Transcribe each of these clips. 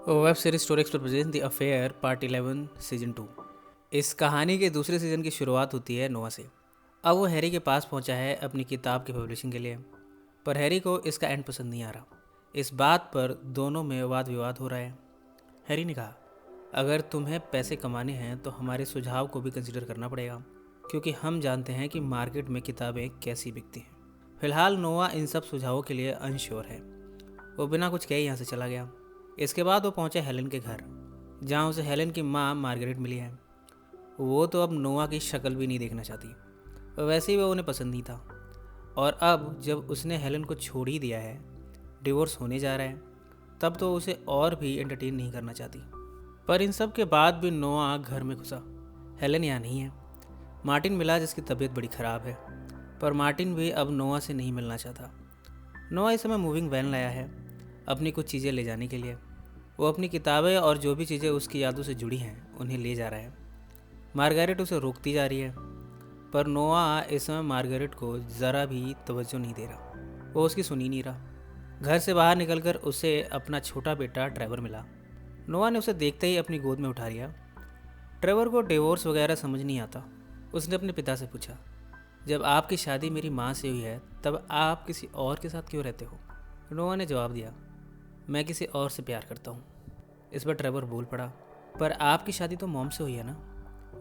Web series story explore present the affair part 11 season 2। इस कहानी के दूसरे सीजन की शुरुआत होती है नोआ से। अब वो हैरी के पास पहुंचा है अपनी किताब की पब्लिशिंग के लिए, पर हैरी को इसका एंड पसंद नहीं आ रहा। इस बात पर दोनों में वाद विवाद हो रहा है। हैरी ने कहा, अगर तुम्हें पैसे कमाने हैं तो हमारे सुझाव को भी कंसिडर करना पड़ेगा, क्योंकि हम जानते हैं कि मार्केट में किताबें कैसी बिकती हैं। फिलहाल नोआ इन सब सुझावों के लिए अनश्योर है। वो बिना कुछ कहे यहाँ से चला गया। इसके बाद वो पहुंचा हेलेन के घर, जहाँ उसे हेलेन की माँ मार्गरेट मिली है। वो तो अब नोआ की शक्ल भी नहीं देखना चाहती, वैसे ही वो उन्हें पसंद नहीं था। और अब जब उसने हेलेन को छोड़ ही दिया है, डिवोर्स होने जा रहा है, तब तो उसे और भी एंटरटेन नहीं करना चाहती। पर इन सब के बाद भी नोआ घर में घुसा। हेलेन यहाँ नहीं है। मार्टिन मिला, जिसकी तबीयत बड़ी ख़राब है, पर मार्टिन भी अब नोआ से नहीं मिलना चाहता। नोआ इस समय मूविंग वैन लाया है अपनी कुछ चीज़ें ले जाने के लिए। वो अपनी किताबें और जो भी चीज़ें उसकी यादों से जुड़ी हैं उन्हें ले जा रहा है। मार्गारेट उसे रोकती जा रही है, पर नोआ इस समय मार्गारेट को ज़रा भी तवज्जो नहीं दे रहा। वो उसकी सुन ही नहीं रहा। घर से बाहर निकलकर उसे अपना छोटा बेटा ट्रेवर मिला। नोआ ने उसे देखते ही अपनी गोद में उठा लिया। ट्रेवर को डिवोर्स वगैरह समझ नहीं आता। उसने अपने पिता से पूछा, जब आपकी शादी मेरी माँ से हुई है तब आप किसी और के साथ क्यों रहते हो? नोआ ने जवाब दिया, मैं किसी और से प्यार करता हूँ। इस पर ट्रेवर बोल पड़ा, पर आपकी शादी तो मॉम से हुई है ना?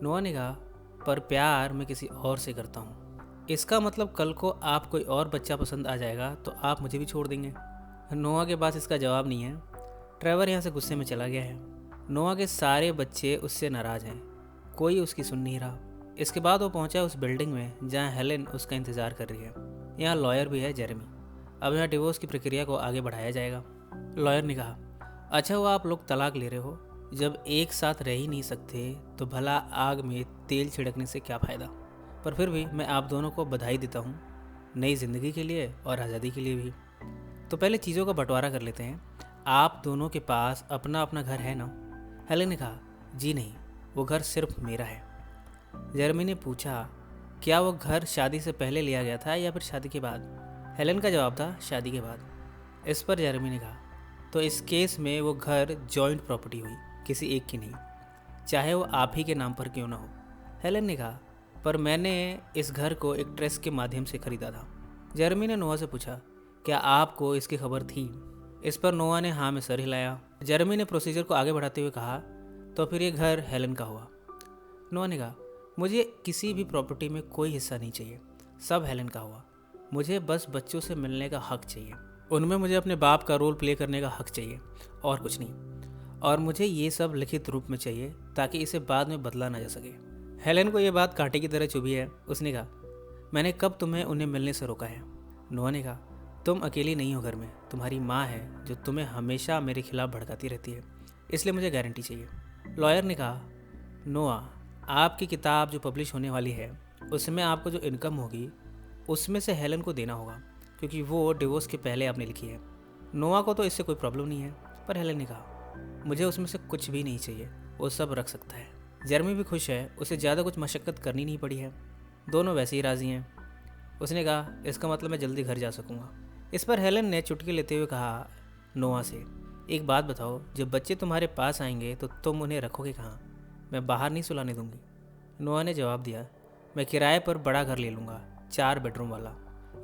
नोआ ने कहा, पर प्यार मैं किसी और से करता हूँ। इसका मतलब कल को आप कोई और बच्चा पसंद आ जाएगा तो आप मुझे भी छोड़ देंगे? नोआ के पास इसका जवाब नहीं है। ट्रेवर यहाँ से गुस्से में चला गया है। नोआ के सारे बच्चे उससे नाराज़ हैं, कोई उसकी सुन नहीं रहा। इसके बाद वो पहुँचा उस बिल्डिंग में जहाँ हेलेन उसका इंतज़ार कर रही है। यहाँ लॉयर भी है, जेरेमी। अब यहाँ डिवोर्स की प्रक्रिया को आगे बढ़ाया जाएगा। लॉयर ने कहा, अच्छा हुआ आप लोग तलाक ले रहे हो। जब एक साथ रह ही नहीं सकते तो भला आग में तेल छिड़कने से क्या फ़ायदा। पर फिर भी मैं आप दोनों को बधाई देता हूँ, नई ज़िंदगी के लिए और आज़ादी के लिए भी। तो पहले चीज़ों का बंटवारा कर लेते हैं। आप दोनों के पास अपना अपना घर है ना? हेलेन ने कहा, जी नहीं, वो घर सिर्फ मेरा है। जेरेमी ने पूछा, क्या वो घर शादी से पहले लिया गया था या फिर शादी के बाद? हेलेन का जवाब था, शादी के बाद। इस पर जेरेमी ने कहा, तो इस केस में वो घर जॉइंट प्रॉपर्टी हुई, किसी एक की नहीं, चाहे वो आप ही के नाम पर क्यों ना हो। हेलेन ने कहा, पर मैंने इस घर को एक ट्रस्ट के माध्यम से खरीदा था। जेरेमी ने नोआ से पूछा, क्या आपको इसकी खबर थी? इस पर नोआ ने हाँ में सर हिलाया। जेरेमी ने प्रोसीजर को आगे बढ़ाते हुए कहा, तो फिर ये घर हेलेन का हुआ। नोआ ने कहा, मुझे किसी भी प्रॉपर्टी में कोई हिस्सा नहीं चाहिए, सब हेलेन का हुआ। मुझे बस बच्चों से मिलने का हक चाहिए, उनमें मुझे अपने बाप का रोल प्ले करने का हक चाहिए, और कुछ नहीं। और मुझे ये सब लिखित रूप में चाहिए ताकि इसे बाद में बदला ना जा सके। हेलेन को यह बात कांटे की तरह चुभी है। उसने कहा, मैंने कब तुम्हें उन्हें मिलने से रोका है? नोआ ने कहा, तुम अकेली नहीं हो घर में, तुम्हारी माँ है जो तुम्हें हमेशा मेरे खिलाफ भड़काती रहती है, इसलिए मुझे गारंटी चाहिए। लॉयर ने कहा, नोआ, आपकी किताब जो पब्लिश होने वाली है उसमें आपको जो इनकम होगी उसमें से हेलेन को देना होगा, क्योंकि वो डिवोर्स के पहले आपने लिखी है। नोआ को तो इससे कोई प्रॉब्लम नहीं है, पर हेलेन ने कहा, मुझे उसमें से कुछ भी नहीं चाहिए, वो सब रख सकता है। जेरेमी भी खुश है, उसे ज़्यादा कुछ मशक्क़त करनी नहीं पड़ी है, दोनों वैसे ही राज़ी हैं। उसने कहा, इसका मतलब मैं जल्दी घर जा सकूँगा। इस पर हेलेन ने चुटकी लेते हुए कहा नोआ से, एक बात बताओ, जब बच्चे तुम्हारे पास आएंगे तो तुम उन्हें रखोगे कहाँ? मैं बाहर नहीं सुलाने दूंगी। नोआ ने जवाब दिया, मैं किराए पर बड़ा घर ले लूँगा, 4 बेडरूम वाला।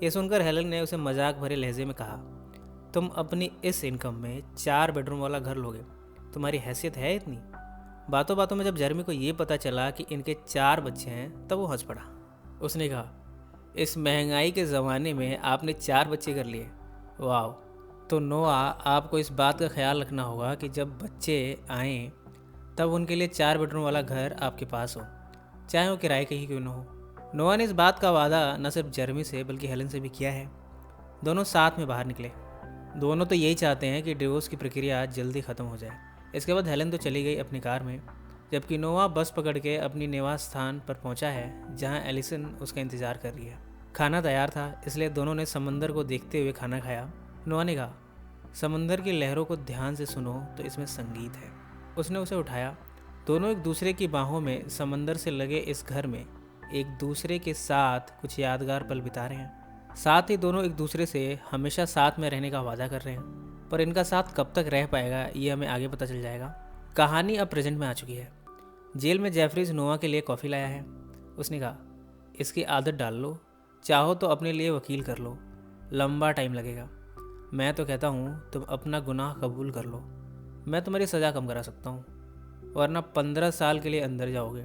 ये सुनकर हेलेन ने उसे मजाक भरे लहजे में कहा, तुम अपनी इस इनकम में 4 बेडरूम वाला घर लोगे? तुम्हारी हैसियत है इतनी? बातों बातों में जब जेरेमी को ये पता चला कि इनके 4 बच्चे हैं तब वो हंस पड़ा। उसने कहा, इस महंगाई के ज़माने में आपने 4 बच्चे कर लिए, वाह। तो नोआ, आपको इस बात का ख्याल रखना होगा कि जब बच्चे आएँ तब उनके लिए 4 बेडरूम वाला घर आपके पास हो, चाहे वो किराए के ही क्यों ना हो। नोआ ने इस बात का वादा न सिर्फ जेरेमी से बल्कि हेलेन से भी किया है। दोनों साथ में बाहर निकले। दोनों तो यही चाहते हैं कि डिवोर्स की प्रक्रिया जल्दी ख़त्म हो जाए। इसके बाद हेलेन तो चली गई अपनी कार में, जबकि नोआ बस पकड़ के अपनी निवास स्थान पर पहुंचा है जहां एलिसन उसका इंतज़ार कर रही है। खाना तैयार था, इसलिए दोनों ने समंदर को देखते हुए खाना खाया। नोआ ने कहा, समंदर की लहरों को ध्यान से सुनो तो इसमें संगीत है। उसने उसे उठाया। दोनों एक दूसरे की बाहों में समंदर से लगे इस घर में एक दूसरे के साथ कुछ यादगार पल बिता रहे हैं। साथ ही दोनों एक दूसरे से हमेशा साथ में रहने का वादा कर रहे हैं। पर इनका साथ कब तक रह पाएगा ये हमें आगे पता चल जाएगा। कहानी अब प्रेजेंट में आ चुकी है। जेल में जेफरीज नोआ के लिए कॉफ़ी लाया है। उसने कहा, इसकी आदत डाल लो, चाहो तो अपने लिए वकील कर लो, लंबा टाइम लगेगा। मैं तो कहता हूँ तुम अपना गुनाह कबूल कर लो, मैं तुम्हारी सज़ा कम करा सकता हूँ, वरना 15 साल के लिए अंदर जाओगे,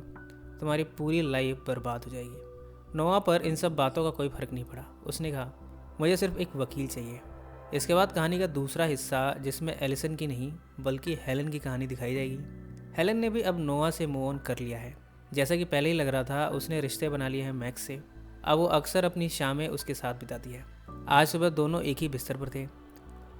तुम्हारी पूरी लाइफ बर्बाद हो जाएगी। नोआ पर इन सब बातों का कोई फ़र्क नहीं पड़ा। उसने कहा, मुझे सिर्फ एक वकील चाहिए। इसके बाद कहानी का दूसरा हिस्सा, जिसमें एलिसन की नहीं बल्कि हेलन की कहानी दिखाई जाएगी। हेलन ने भी अब नोआ से मूव ऑन कर लिया है। जैसा कि पहले ही लग रहा था, उसने रिश्ते बना लिए हैं मैक्स से। अब वो अक्सर अपनी शामें उसके साथ बिताती है। आज सुबह दोनों एक ही बिस्तर पर थे।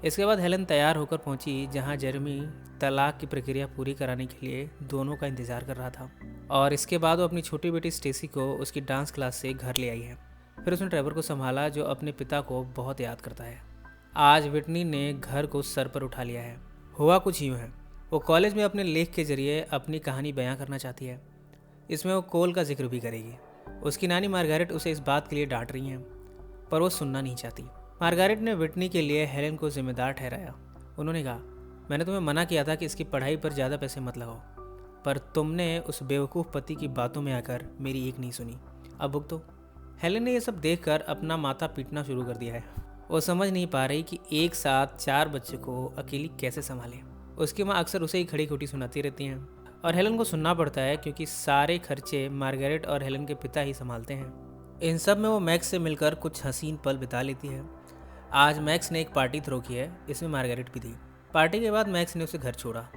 इसके बाद हेलन तैयार होकर पहुंची जहां जेरेमी तलाक की प्रक्रिया पूरी कराने के लिए दोनों का इंतज़ार कर रहा था। और इसके बाद वो अपनी छोटी बेटी स्टेसी को उसकी डांस क्लास से घर ले आई है। फिर उसने ट्रेवर को संभाला, जो अपने पिता को बहुत याद करता है। आज विटनी ने घर को सर पर उठा लिया है। हुआ कुछ यूँ है, वो कॉलेज में अपने लेख के जरिए अपनी कहानी बयां करना चाहती है। इसमें वो कोल का जिक्र भी करेगी। उसकी नानी मार्गारेट उसे इस बात के लिए डांट रही हैं, पर वो सुनना नहीं चाहती। मार्गारेट ने विटनी के लिए हेलेन को जिम्मेदार ठहराया। उन्होंने कहा, मैंने तुम्हें मना किया था कि इसकी पढ़ाई पर ज़्यादा पैसे मत लगाओ, पर तुमने उस बेवकूफ़ पति की बातों में आकर मेरी एक नहीं सुनी। अब भुगतो। हेलेन ने यह सब देखकर अपना माथा पीटना शुरू कर दिया है। वो समझ नहीं पा रही कि एक साथ 4 बच्चों को अकेली कैसे संभाले। उसकी माँ अक्सर उसे ही खड़ी खोटी सुनाती रहती हैं और हेलेन को सुनना पड़ता है, क्योंकि सारे खर्चे मार्गारेट और हेलेन के पिता ही संभालते हैं। इन सब में वो मैक्स से मिलकर कुछ हसीन पल बिता लेती है। आज मैक्स ने एक पार्टी थ्रो की है, इसमें मार्गारेट भी थी। पार्टी के बाद मैक्स ने उसे घर छोड़ा।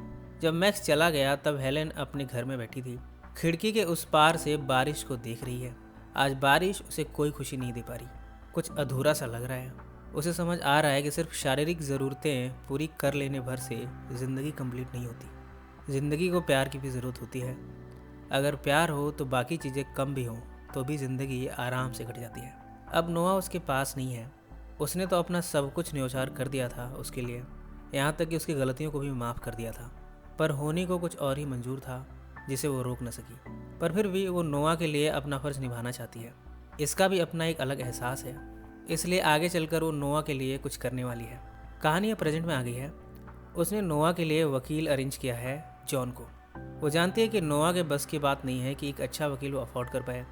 जब मैक्स चला गया तब हेलेन अपने घर में बैठी थी। खिड़की के उस पार से बारिश को देख रही है। आज बारिश उसे कोई खुशी नहीं दे पा रही, कुछ अधूरा सा लग रहा है। उसे समझ आ रहा है कि सिर्फ शारीरिक ज़रूरतें पूरी कर लेने भर से ज़िंदगी कंप्लीट नहीं होती। ज़िंदगी को प्यार की भी ज़रूरत होती है। अगर प्यार हो तो बाकी चीज़ें कम भी हों तो भी ज़िंदगी आराम से कट जाती है। अब नोआ उसके पास नहीं है। उसने तो अपना सब कुछ न्योछावर कर दिया था उसके लिए, यहाँ तक कि उसकी गलतियों को भी माफ़ कर दिया था, पर होने को कुछ और ही मंजूर था जिसे वो रोक न सकी। पर फिर भी वो नोआ के लिए अपना फ़र्ज़ निभाना चाहती है। इसका भी अपना एक अलग एहसास है, इसलिए आगे चलकर वो नोआ के लिए कुछ करने वाली है। कहानी अब प्रेजेंट में आ गई है। उसने नोआ के लिए वकील अरेंज किया है, जॉन को। वो जानती है कि नोआ के बस की बात नहीं है कि एक अच्छा वकील वो अफोर्ड कर पाए।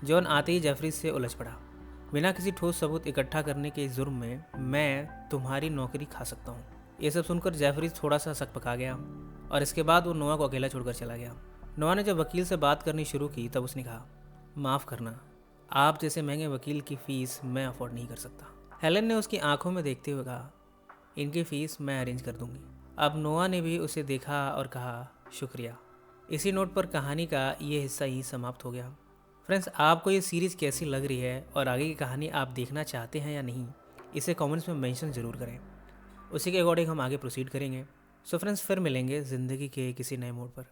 जॉन आते ही जेफरीज से उलझ पड़ा। बिना किसी ठोस सबूत इकट्ठा करने के जुर्म में मैं तुम्हारी नौकरी खा सकता हूँ। ये सब सुनकर जेफरीज थोड़ा सा सक पका गया और इसके बाद वो नोआ को अकेला छोड़कर चला गया। नोआ ने जब वकील से बात करनी शुरू की तब उसने कहा, माफ़ करना, आप जैसे महंगे वकील की फ़ीस मैं अफोर्ड नहीं कर सकता। हेलेन ने उसकी आंखों में देखते हुए कहा, इनकी फ़ीस मैं अरेंज कर दूंगी। अब नोआ ने भी उसे देखा और कहा, शुक्रिया। इसी नोट पर कहानी का ये हिस्सा ही समाप्त हो गया। फ्रेंड्स, आपको ये सीरीज़ कैसी लग रही है और आगे की कहानी आप देखना चाहते हैं या नहीं, इसे कमेंट्स में मेंशन ज़रूर करें। उसी के अकॉर्डिंग हम आगे प्रोसीड करेंगे। सो फ्रेंड्स, फिर मिलेंगे ज़िंदगी के किसी नए मोड़ पर।